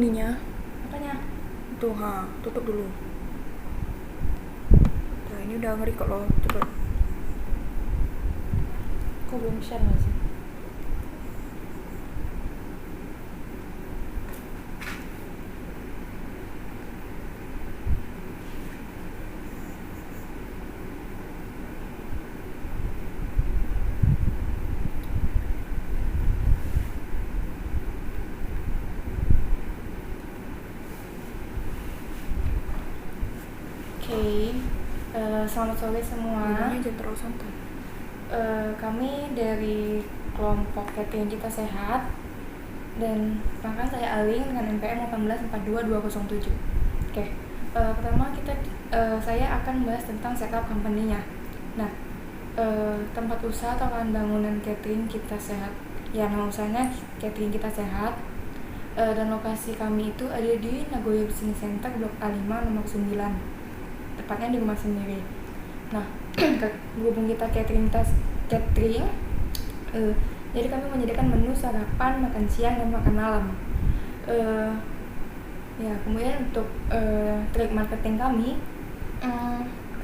Ininya Apanya? tuh, tutup dulu. Nah, ini udah ngeri kok lo, coba. Kok belum share nggak sih? Oke, selamat sore semua. Ngomongnya jangan terlalu santai. Kami dari kelompok Catering Kita Sehat dan perkenalkan saya Aling dengan NPM 1842207. Oke, pertama saya akan membahas tentang setup company-nya. Nah, tempat usaha atau lahan bangunan Catering Kita Sehat, ya nama usahanya Catering Kita Sehat, dan lokasi kami itu ada di Nagoya Business Center Blok A5 nomor 9, tepatnya di rumah sendiri. Nah, berhubung kita catering, jadi kami menyediakan menu sarapan, makan siang, dan makan malam. Ya, kemudian untuk trik marketing kami,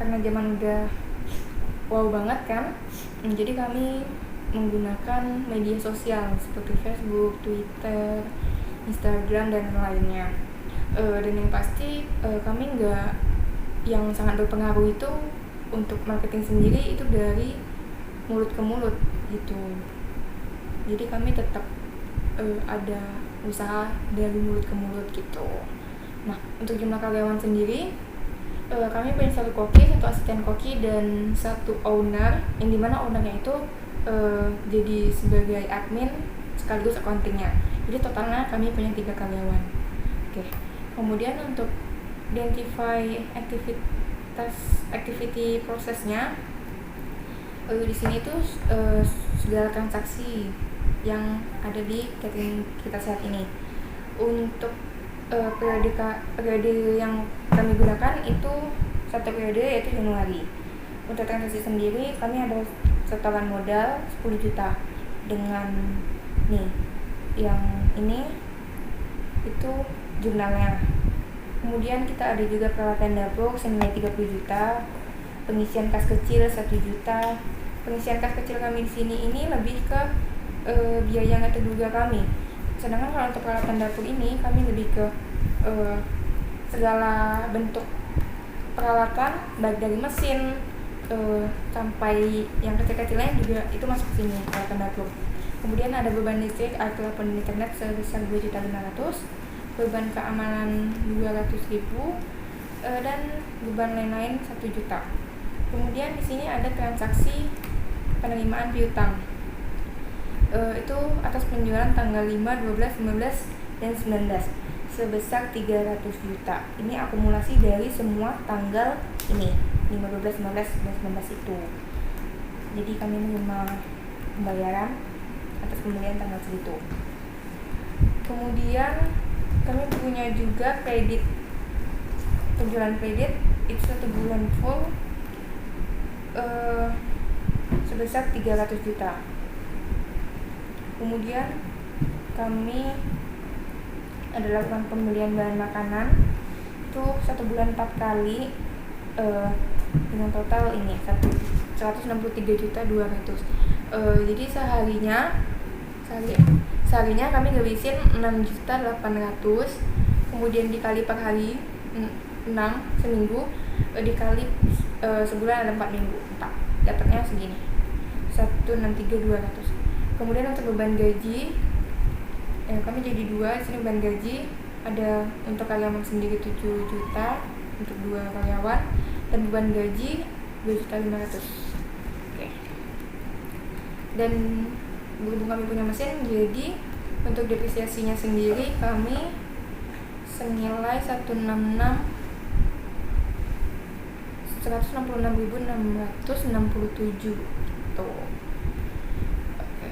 karena zaman udah wow banget kan, jadi kami menggunakan media sosial seperti Facebook, Twitter, Instagram, dan lainnya. Dan yang pasti kami yang sangat berpengaruh itu untuk marketing sendiri itu dari mulut ke mulut gitu. Jadi kami tetap ada usaha dari mulut ke mulut gitu. Nah, untuk jumlah karyawan sendiri, kami punya 1 koki, 1 asisten koki, dan 1 owner, yang dimana ownernya itu jadi sebagai admin sekaligus accountingnya. Jadi totalnya kami punya 3 karyawan. Oke. Kemudian untuk identify activity prosesnya, di sini tuh segala transaksi yang ada di catering Kita Sehat ini. Untuk periode yang kami gunakan itu 1 periode yaitu Januari. Untuk transaksi sendiri kami ada setoran modal 10 juta dengan nih yang ini itu jurnalnya. Kemudian kita ada juga peralatan dapur senilai 30 juta, pengisian kas kecil 1 juta. Pengisian kas kecil kami di sini ini lebih ke biaya nggak terduga kami. Sedangkan kalau untuk peralatan dapur ini kami lebih ke segala bentuk peralatan, baik dari mesin sampai yang kecil-kecilnya juga itu masuk ke sini peralatan dapur. Kemudian ada beban listrik, air telepon, internet sebesar 2.500.000, beban keamanan 200.000, dan beban lain-lain 1 juta. Kemudian di sini ada transaksi penerimaan piutang. Itu atas penjualan tanggal 5, 12, 15, dan 19 sebesar 300 juta. Ini akumulasi dari semua tanggal ini, 5, 12, 15, dan 19 itu. Jadi kami menerima pembayaran atas pembelian tanggal segitu. Kemudian kami punya juga kredit, penjualan kredit itu 1 bulan full sebesar 300 juta. Kemudian kami ada lakukan pembelian bahan makanan itu 1 bulan 4 kali dengan total ini 163.200.000. Jadi seharinya kami ngabisin 6.800.000, kemudian dikali per hari 6 seminggu, dikali sebulan ada 4 minggu, dapatnya segini 163.200. Kemudian untuk beban gaji kami jadi 2, sini beban gaji ada untuk karyawan sendiri 7 juta untuk 2 karyawan, dan beban gaji 2.500.000. Oke. Dan berhubung kami punya mesin, jadi untuk depresiasinya sendiri kami senilai 166.667 tuh. Oke.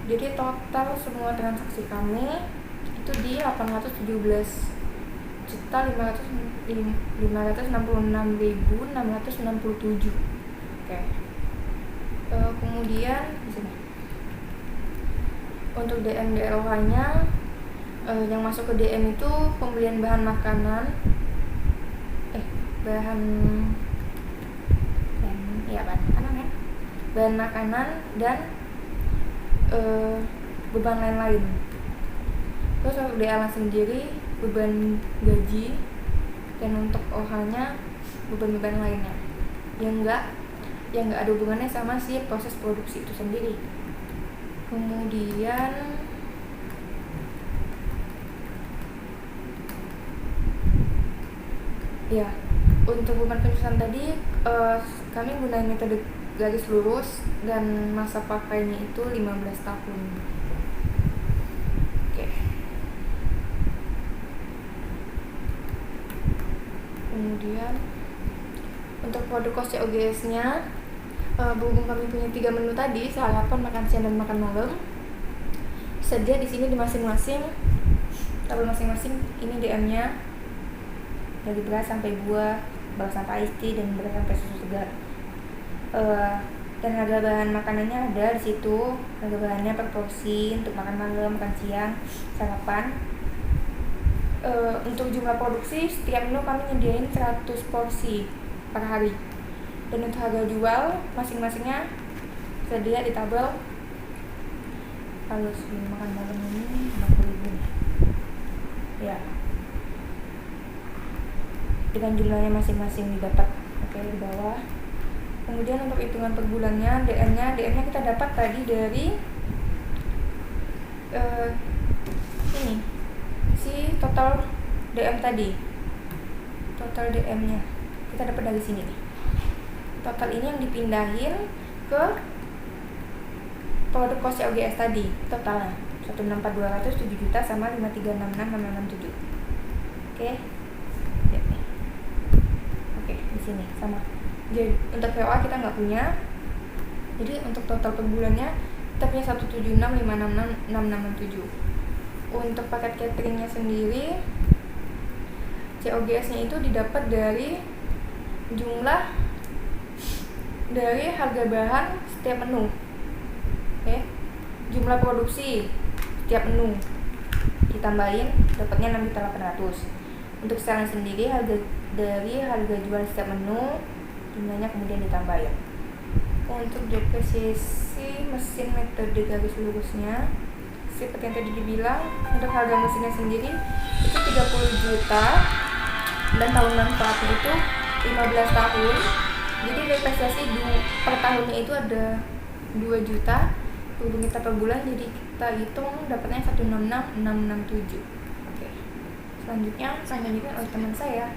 Jadi total semua transaksi kami itu di 817.566.667. Oke. Kemudian di sini untuk DMDLH-nya Yang masuk ke DM itu pembelian bahan makanan, bahan makanan dan beban lain-lain. Terus untuk DL sendiri beban gaji, dan untuk OH-nya beban-beban lainnya yang nggak ada hubungannya sama si proses produksi itu sendiri. Kemudian ya, untuk beban penyusunan tadi kami gunain metode garis lurus dan masa pakainya itu 15 tahun. Oke. Kemudian untuk produk cost COGS-nya, berhubung kami punya 3 menu tadi, sarapan, makan siang, dan makan malam, saja di sini di masing-masing tabel masing-masing ini DM-nya dari beras sampai buah, beras sampai iced tea, dan beras sampai susu segar. Dan harga bahan makanannya ada di situ. Harga bahannya per porsi untuk makan malam, makan siang, sarapan. Untuk jumlah produksi, setiap menu kami nyediain 100 porsi per hari. Dan untuk harga jual masing-masingnya tersedia di tabel. Kalau sebelum makan malam ini 50.000 ya, dengan jumlahnya masing-masing didapat. Oke, di bawah. Kemudian untuk hitungan per bulannya, DM-nya kita dapat tadi dari ini si total DM tadi. Total DM-nya kita dapat dari sini. Total ini yang dipindahin ke produk cost COGS tadi. Totalnya 164.200, 7 juta sama 5366667. Oke. Oke, di sini sama. Jadi untuk POA kita nggak punya. Jadi untuk total per bulannya kita punya 176.5666667. Untuk paket cateringnya sendiri, COGS-nya itu didapat dari jumlah dari harga bahan setiap menu. Oke. Jumlah produksi setiap menu ditambahin, dapatnya 6.800.000. Untuk selling sendiri dari harga jual setiap menu, jumlahnya kemudian ditambahin. Untuk depresiasi mesin metode garis lurusnya, seperti yang tadi dibilang, untuk harga mesinnya sendiri itu 30 juta dan tahun manfaatnya itu 15 tahun. Jadi depresiasi per tahunnya itu ada 2 juta. Berhubung kita per bulan, jadi kita hitung dapatnya 166.667. Oke. Selanjutnya saya lanjutkan oleh teman saya.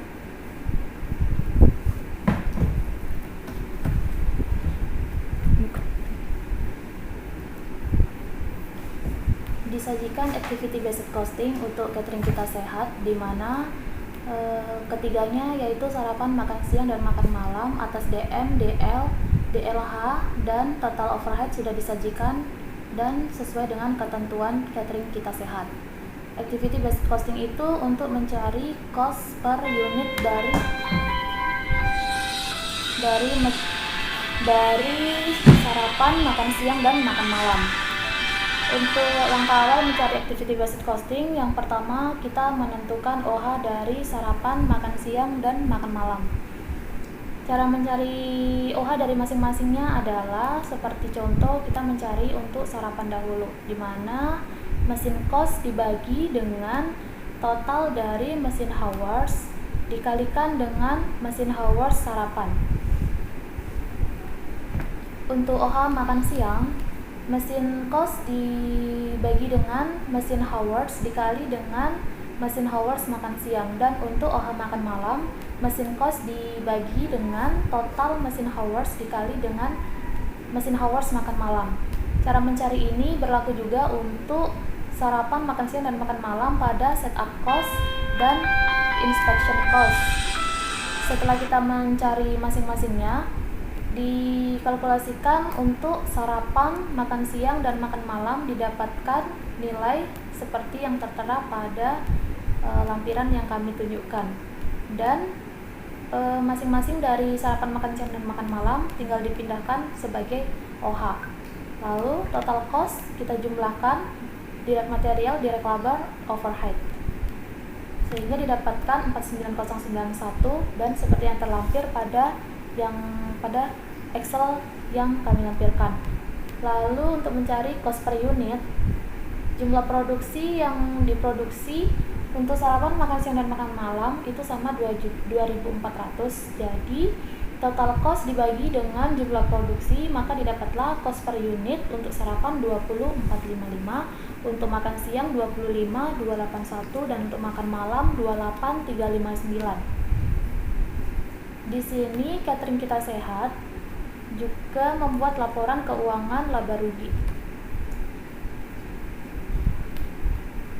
Disajikan activity based costing untuk catering kita sehat, di mana ketiganya yaitu sarapan, makan siang, dan makan malam atas DM, DL, DLH, dan total overhead sudah disajikan dan sesuai dengan ketentuan catering kita sehat. Activity based costing itu untuk mencari cost per unit dari sarapan, makan siang, dan makan malam. Untuk langkah awal mencari activity based costing, yang pertama kita menentukan OH dari sarapan, makan siang, dan makan malam. Cara mencari OH dari masing-masingnya adalah seperti contoh, kita mencari untuk sarapan dahulu, di mana mesin cost dibagi dengan total dari mesin hours dikalikan dengan mesin hours sarapan. Untuk OH makan siang, mesin cost dibagi dengan mesin hours dikali dengan mesin hours makan siang. Dan untuk OH makan malam, mesin cost dibagi dengan total mesin hours dikali dengan mesin hours makan malam. Cara mencari ini berlaku juga untuk sarapan, makan siang, dan makan malam pada setup cost dan inspection cost. Setelah kita mencari masing-masingnya, dikalkulasikan untuk sarapan, makan siang, dan makan malam didapatkan nilai seperti yang tertera pada lampiran yang kami tunjukkan. Dan masing-masing dari sarapan, makan siang, dan makan malam tinggal dipindahkan sebagai OH. Lalu total cost kita jumlahkan direct material, direct labor, overhead. Sehingga didapatkan 49091 dan seperti yang terlampir pada Excel yang kami lampirkan. Lalu untuk mencari cost per unit, jumlah produksi yang diproduksi untuk sarapan, makan siang dan makan malam itu sama 2.400. Jadi total cost dibagi dengan jumlah produksi, maka didapatlah cost per unit untuk sarapan 20.455, untuk makan siang 25.281 dan untuk makan malam 28.359. Di sini catering kita sehat juga membuat laporan keuangan laba rugi.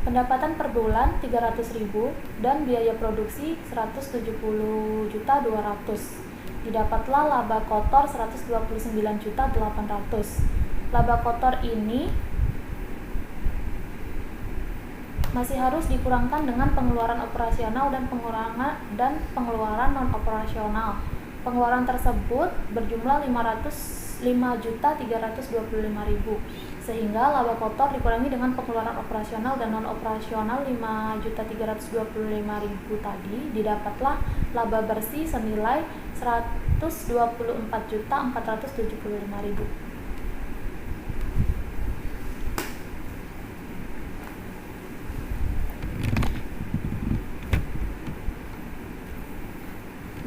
Pendapatan per bulan 300.000 dan biaya produksi 170.200. Didapatlah laba kotor 129.800. Laba kotor ini masih harus dikurangkan dengan pengeluaran operasional dan pengeluaran non operasional. Pengeluaran tersebut berjumlah 5.325.000, sehingga laba kotor dikurangi dengan pengeluaran operasional dan non operasional 5.325.000 tadi, didapatlah laba bersih senilai 124.475.000.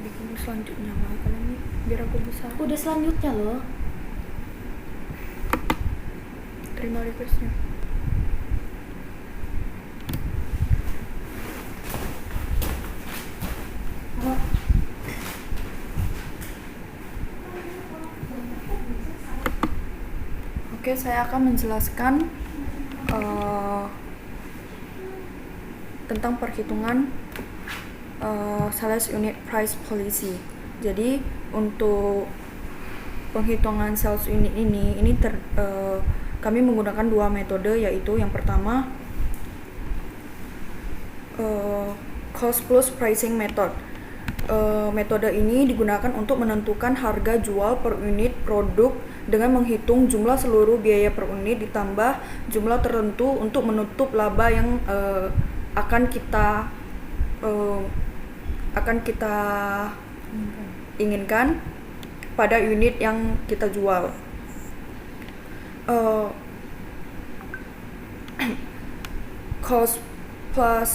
Bikin selanjutnya lah kalian nih, biar aku bisa Udah selanjutnya loh. terima requestnya. Oke, saya akan menjelaskan tentang perhitungan sales unit price policy. Jadi untuk penghitungan sales unit ini kami menggunakan dua metode, yaitu yang pertama cost plus pricing method. Metode ini digunakan untuk menentukan harga jual per unit produk dengan menghitung jumlah seluruh biaya per unit ditambah jumlah tertentu untuk menutup laba yang akan kita inginkan pada unit yang kita jual. Cost plus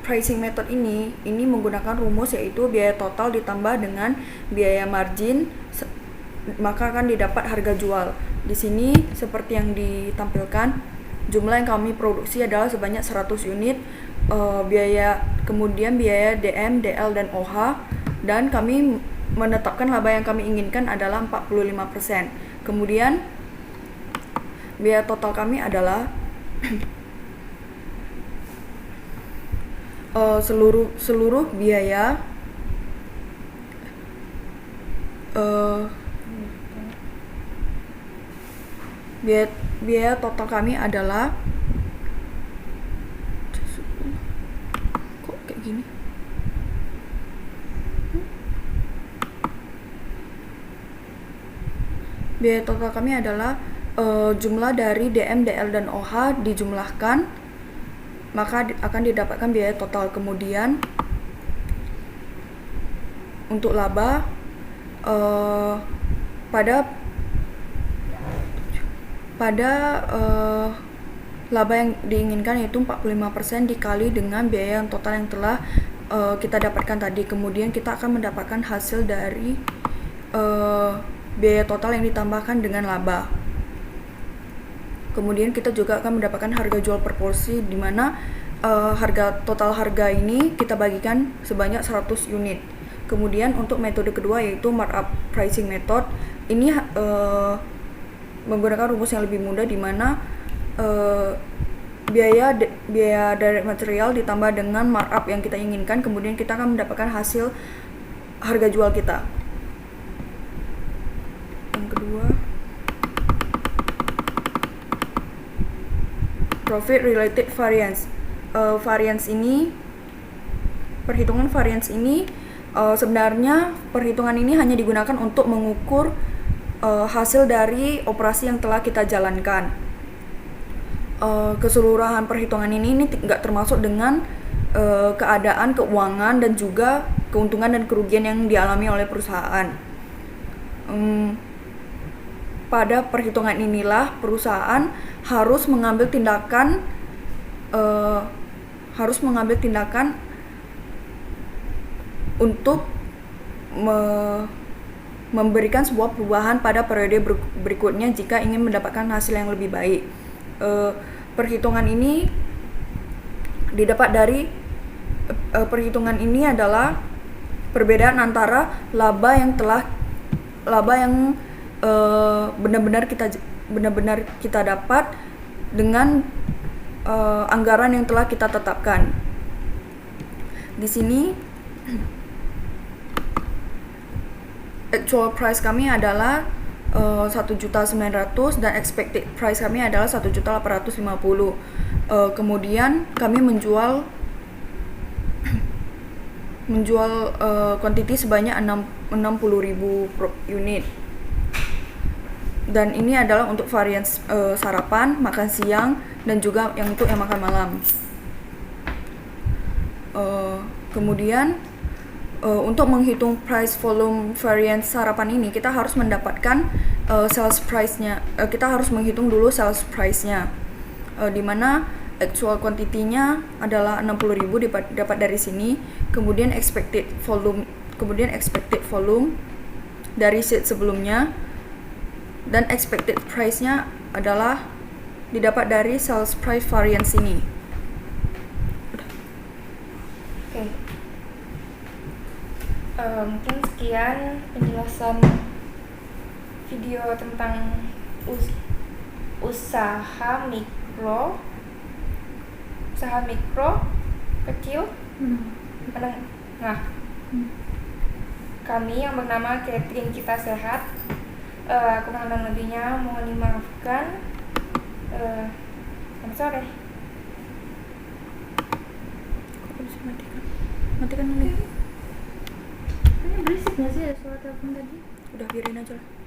pricing method ini menggunakan rumus, yaitu biaya total ditambah dengan biaya margin, maka akan didapat harga jual. Di sini seperti yang ditampilkan, jumlah yang kami produksi adalah sebanyak 100 unit, kemudian biaya DM, DL dan OH, dan kami menetapkan laba yang kami inginkan adalah 45%. Kemudian biaya total kami adalah seluruh biaya biaya total kami adalah kok kayak gini. Biaya total kami adalah jumlah dari DM, DL dan OH dijumlahkan, maka akan didapatkan biaya total. Kemudian untuk laba pada laba yang diinginkan yaitu 45% dikali dengan biaya yang total yang telah kita dapatkan tadi. Kemudian kita akan mendapatkan hasil dari biaya total yang ditambahkan dengan laba. Kemudian kita juga akan mendapatkan harga jual per porsi, di mana total harga ini kita bagikan sebanyak 100 unit. Kemudian untuk metode kedua yaitu markup pricing method, ini menggunakan rumus yang lebih mudah, di mana biaya direct material ditambah dengan markup yang kita inginkan, kemudian kita akan mendapatkan hasil harga jual kita. Yang kedua, profit related variance. Perhitungan variance ini sebenarnya perhitungan ini hanya digunakan untuk mengukur hasil dari operasi yang telah kita jalankan. keseluruhan perhitungan ini nggak termasuk dengan keadaan keuangan dan juga keuntungan dan kerugian yang dialami oleh perusahaan. Pada perhitungan inilah perusahaan harus mengambil tindakan untuk memberikan sebuah perubahan pada periode berikutnya jika ingin mendapatkan hasil yang lebih baik. Perhitungan ini didapat dari perhitungan ini adalah perbedaan antara laba yang benar-benar kita dapat dengan anggaran yang telah kita tetapkan. Di sini actual price kami adalah 1.900.000 dan expected price kami adalah 1.850.000. Kemudian kami menjual quantity sebanyak 60.000 unit. Dan ini adalah untuk varian sarapan, makan siang, dan juga yang untuk yang makan malam. Kemudian untuk menghitung price volume variance sarapan ini kita harus mendapatkan sales price-nya. Kita harus menghitung dulu sales price-nya, di mana actual quantity-nya adalah 60.000 dapat dari sini. Kemudian expected volume dari sheet sebelumnya, dan expected price-nya adalah didapat dari sales price variance ini. Oke. Mungkin sekian penjelasan video tentang usaha mikro kecil menengah. Kami yang bernama Catherine Kita Sehat, kekurangan lebihnya mohon dimaafkan. Selamat sore. Kok bisa matikan ini? Ini berisik nggak sih ada suara telepon tadi? Udah biarin aja lah.